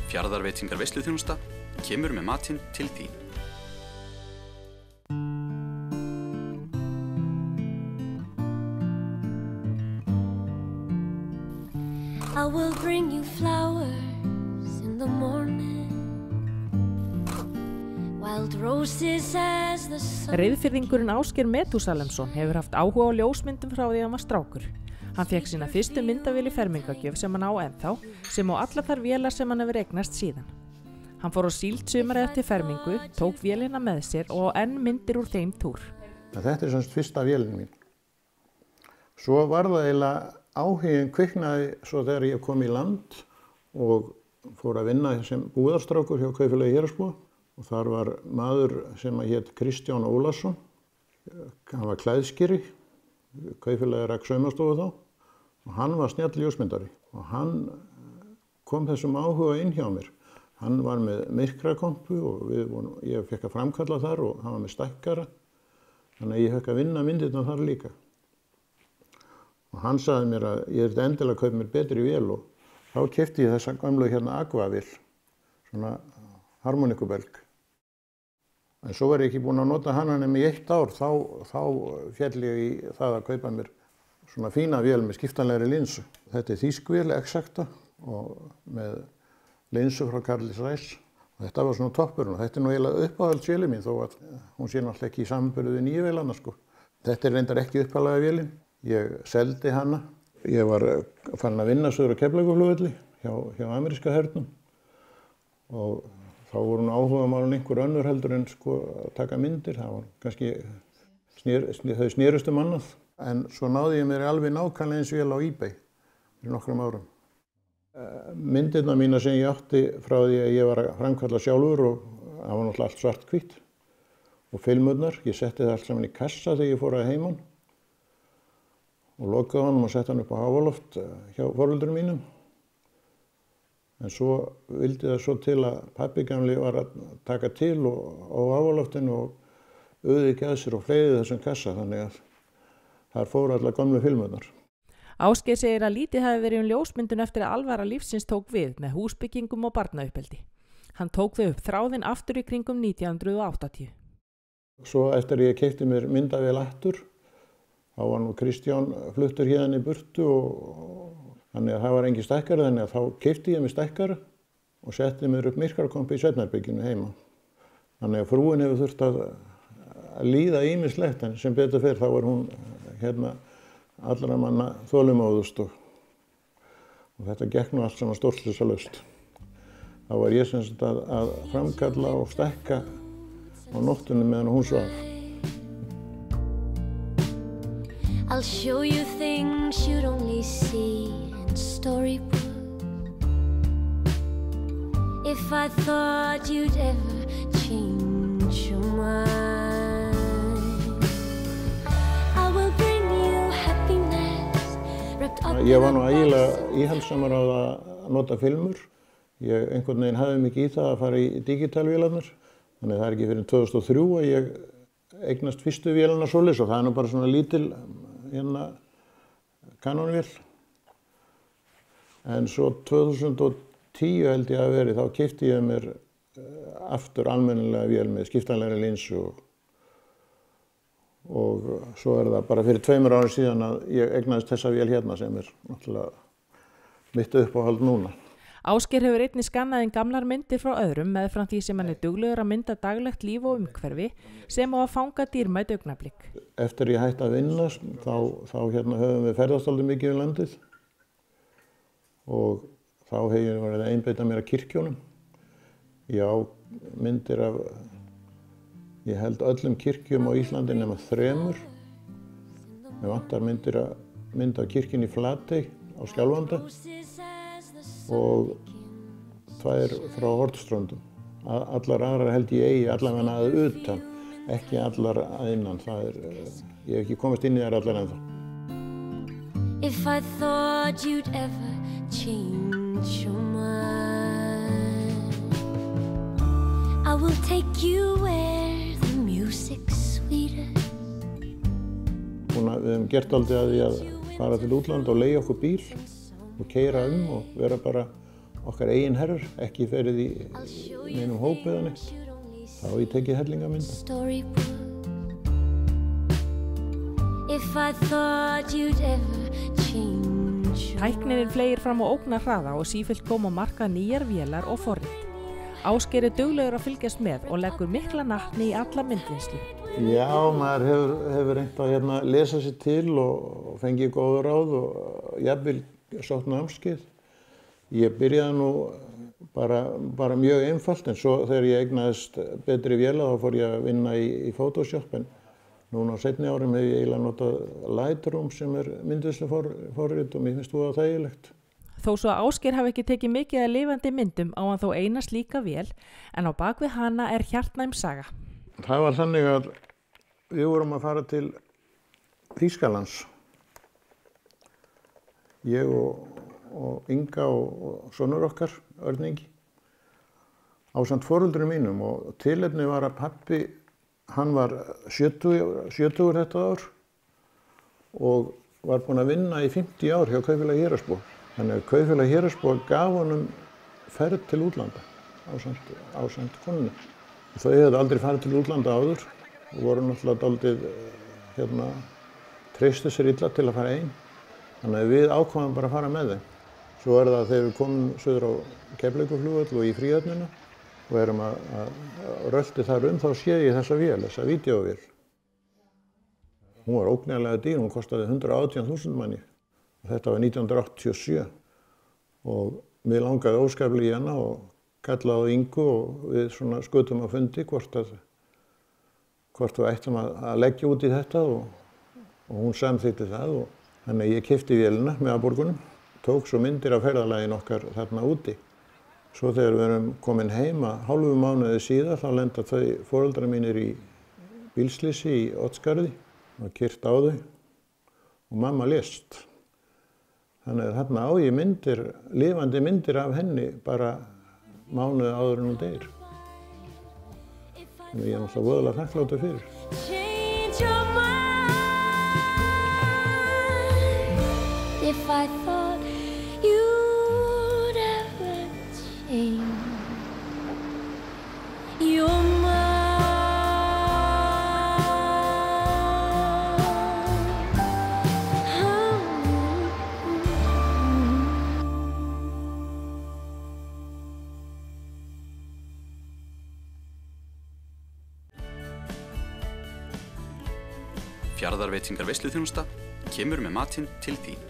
Fjarðarveitingar veisluþjónusta kemur með matinn til þín. I will bring you flowers in the morning, wild roses as the sun. Reyðfirðingurinn Ásgeir Metúsalemsson hefur haft áhuga á ljósmyndum frá því hann var strákur. Hann fékk sína fyrstu myndavél í fermingagjöf sem hann á ennþá, sem á allar þær vélar sem hann hefur eignast síðan. Hann fór á Síld sumarið eftir fermingu, tók vélina með sér og enn myndir úr þeim túr. Þetta semst fyrsta vélin mín. Svo var það eiginlega áhuginn kviknaði svo þegar ég kom í land og fór að vinna sem búðarstrákur hjá Kaupfélagi Héraðsbúa og þar var maður sem hét Kristján Ólason. Hann var klæðskeri, Kaupfélagi rak saumastofu þá og hann var snjall ljósmyndari og hann kom þessum áhuga inn hjá mér. Hann var með myrkrakompu og ég fekk að framkalla þar og hann var með stækkara þannig að ég fekk að vinna myndirnar þar líka. Og hann sagði mér að ég þurfti endilega að kaupa mér betri vél og þá keypti ég þessa gamlu hérna Aquavél, svona harmonikubelg. En svo var ég ekki búinn að nota hana nema í 1 ár, þá féll ég í það að kaupa mér svona fína vél með skiptanlegri linsu. Þetta er þýsk vél, Exacta, og með linsu frá Carl Zeiss. Og þetta var svona toppurinn og þetta er nú eiginlega uppáhaldsvélin mín þó að hún sé náttúrulega ekki í samanburði við nýju vélana sko. Þetta er reyndar ekki upphaflega vélin. Ég seldi hana. Ég var farin að vinna suður á Keflavíkurflugvelli hjá ameríska hernum og þá voru nú áhugamálin einhver önnur heldur en sko að taka myndir. Það var kannski, þau snerust annað. En svo náði ég mér alveg nákvæmlega eins vél á eBay fyrir nokkrum árum. Myndirnar mína sem ég átti frá því að ég var að framkalla sjálfur og það var náttúrulega allt svart-hvítt og filmurnar, ég setti það allt saman í kassa þegar ég fór að heiman og lokaði honum og setti hann upp á háaloft hjá foreldrum mínum. En svo vildi það svo til að pabbi gamli var að taka til á háaloftinu og auði ekki að sér og fleygði þessum kassa þannig að þar fóru allar gömlu filmurnar. Ásgeir segir að lítið hafi verið ljósmyndun eftir að alvara lífsins tók við með húsbyggingum og barnauppeldi. Hann tók þau upp þráðinn aftur í kringum 1980. Svo eftir ég keypti mér myndavél aftur, þá var nú Kristján fluttur hérna í burtu og þannig að það var engin stækkari þannig að þá keypti ég mér stækkara og setti mér upp myrkrakompu í svefnherberginu heima. Þannig að frúin hefur þurft að líða ýmislegt en sem betur fer þá var hún hérna allra manna þolinmóðust og þetta gekk nú allt saman stórslysalaust. Þá var ég sem sagt að framkalla og stækka á nóttunni meðan hún svaf. I'll show you things you'd only see in storybooks. If I thought you'd ever change your mind, I will bring you happiness wrapped up in a Ég var nú ægilega íhaldssamur á að nota filmur. Ég einhvern veginn hafði mikið í það að fara í digitalvélarnar. Þannig að það er ekki fyrir 2003 að ég eignast fyrstu vélana svoleiðis og það er nú bara svona lítil kanónvél. En svo 2010 held ég að verið, þá keypti ég mér aftur almennilega vél með skiptanlegri linsu og svo er það bara fyrir 2 árum síðan að ég eignaðist þessa vél hérna sem er náttúrulega mitt uppáhald núna. Ásgeir hefur einnig skannað inn gamlar myndir frá öðrum meðfram því sem hann er duglegur að mynda daglegt líf og umhverfi sem á að fanga dýrmæt augnablik. Eftir ég hætti að vinna þá höfum við ferðast aldrei mikið um landið og þá hef ég verið að einbeita mér að kirkjónum. Ég á myndir af, ég held öllum kirkjum á Íslandi nema 3. Mér vantar mynd af kirkjunni í Flatey á Skjálfanda og 2 frá Hornströndum. Allar aðrar held ég eigi allavega að utan, ekki allar að innan. Ég hef ekki komist inn í þær allar ennþá. If I thought you'd ever change your mind, I will take you where the music's sweetest. Við höfum gert aldrei að því að fara til útlanda og leigja okkur bíl og keyra og vera bara okkar eigin herrar, ekki ferið í neinum hópiðanir. Þá hef ég tekið hellingamynda. Tæknin fleygir fram á ógnarhraða og sífellt koma á markað nýjar vélar og forrit. Ásgeir er duglegur að fylgjast með og leggur mikla natni í alla myndvinnslu. Já, maður hefur reynt að lesa sér til og fengið góð ráð og jafnvel sótt námskeið. Ég byrjaði nú bara mjög einfalt, en svo þegar ég eignaðist betri vélar þá fór ég að vinna í Photoshop, en núna á seinni árum hef ég eiginlega notað Lightroom sem er myndvinnsluforrit og mér finnst það þægilegt. Þó svo að Ásgeir hafi ekki tekið mikið af lifandi myndum á hann þó eina slíka vél, en á bakvið hana er hjartnæm saga. Það var þannig að við vorum að fara til Þýskalands. Ég og Inga og sonur okkar, Örn Ingi, ásamt foreldrum mínum, og tilefni var að pabbi, hann var 70 þetta ár og var búinn að vinna í 50 ár hjá Kaupfélagi Héraðsbúa. Þannig að Kaupfélagi Héraðsbúa gaf honum ferð til útlanda ásamt konunni. Þau hefðu aldrei farið til útlanda áður og voru náttúrulega dálítið treystu sér illa til að fara einn. Þannig að við ákváðum bara að fara með þeim. Svo er það þegar við komum suður á Keflavíkurflugvöll og í fríhöfnina og erum að rölti þar þá sé ég þessa vél, þessa vídeóvél. Hún var ógnarlega dýr, hún kostaði 118.000 manni. Þetta var 1987 og mig langaði óskaplega í hana og kallaði á Ingu og við skutum að fundi hvort við ættum að leggja út í þetta og hún samþykkti það. Þannig að ég keypti vélina með Aborgunum, tók svo myndir af ferðalaginu okkar þarna úti. Svo þegar við erum komin heima hálfu mánuði síðar þá lenda þau foreldrar mínir í bílslysi í Oddsskarði og keyrt á þau og mamma lést. Þannig að þarna á ég myndir, lifandi myndir af henni bara mánuði áður en hún deyr. Þannig að ég er náttúrulega voðalega þakklátur fyrir. If I thought you'd ever change your mind. Fjarðarveitingar veisluþjónusta kemur með matinn til þín.